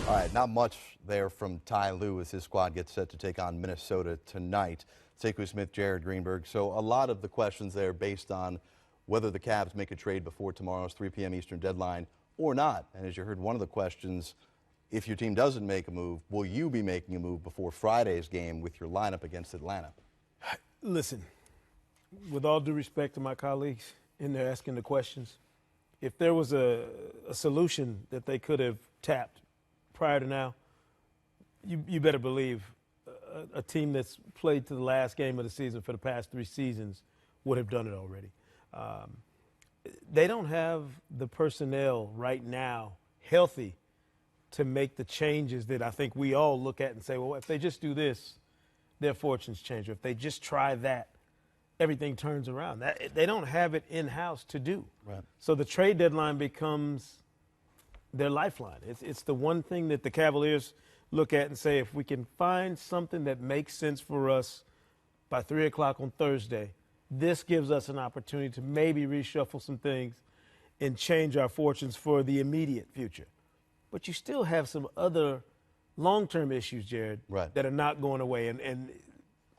All right, not much there from Ty Lue as his squad gets set to take on Minnesota tonight. Sekou Smith, Jared Greenberg. So a lot of the questions there based on whether the Cavs make a trade before tomorrow's 3 p.m. Eastern deadline or not. And as you heard, one of the questions, if your team doesn't make a move, will you be making a move before Friday's game with your lineup against Atlanta? Listen, with all due respect to my colleagues in there asking the questions, if there was a solution that they could have tapped prior to now, you better believe a team that's played to the last game of the season for the past 3 seasons would have done it already. They don't have the personnel right now healthy to make the changes that I think we all look at and say, well, if they just do this, their fortunes change. Or if they just try that, everything turns around. They don't have it in-house to do. Right. So the trade deadline becomes their lifeline. It's the one thing that the Cavaliers look at and say, if we can find something that makes sense for us by 3 o'clock on Thursday, this gives us an opportunity to maybe reshuffle some things and change our fortunes for the immediate future. But you still have some other long-term issues, Jared, right, that are not going away. And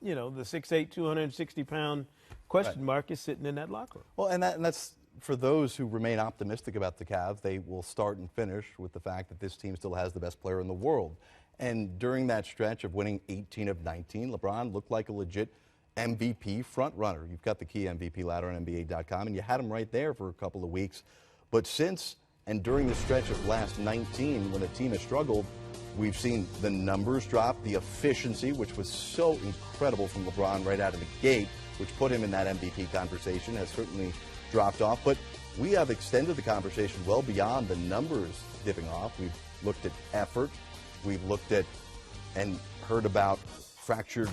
you know, the 6'8", 260-pound question mark is sitting in that locker room. Well, and that's for those who remain optimistic about the Cavs. They will start and finish with the fact that this team still has the best player in the world. And during that stretch of winning 18 of 19, LeBron looked like a legit MVP front runner. You've got the key MVP ladder on NBA.com, and you had him right there for a couple of weeks. But since and during the stretch of last 19, when the team has struggled, we've seen the numbers drop, the efficiency, which was so incredible from LeBron right out of the gate, which put him in that MVP conversation, has certainly dropped off. But we have extended the conversation well beyond the numbers dipping off. We've looked at effort. We've looked at and heard about fractured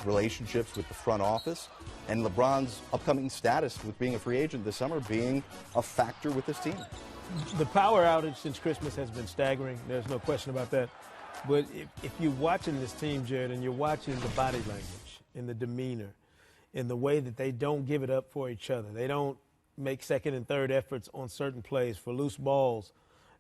relationships with the front office, and LeBron's upcoming status with being a free agent this summer being a factor with this team. The power outage since Christmas has been staggering. There's no question about that. But if you're watching this team, Jared, and you're watching the body language and the demeanor and the way that they don't give it up for each other, they don't make second and third efforts on certain plays for loose balls,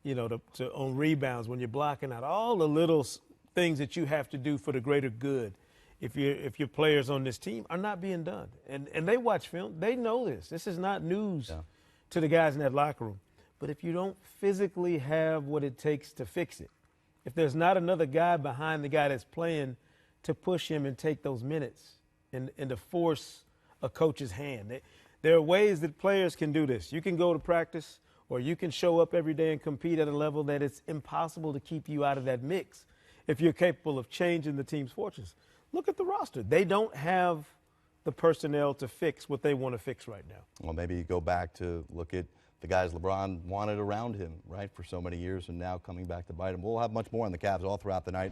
you know, on rebounds when you're blocking out, all the little things that you have to do for the greater good if your players on this team are not being done. And they watch film. They know this. This is not news to the guys in that locker room. But if you don't physically have what it takes to fix it, if there's not another guy behind the guy that's playing to push him and take those minutes and to force a coach's hand, there are ways that players can do this. You can go to practice or you can show up every day and compete at a level that it's impossible to keep you out of that mix if you're capable of changing the team's fortunes. Look at the roster. They don't have the personnel to fix what they want to fix right now. Well, maybe you go back to look at the guys LeBron wanted around him, right, for so many years, and now coming back to bite him. We'll have much more on the Cavs all throughout the night.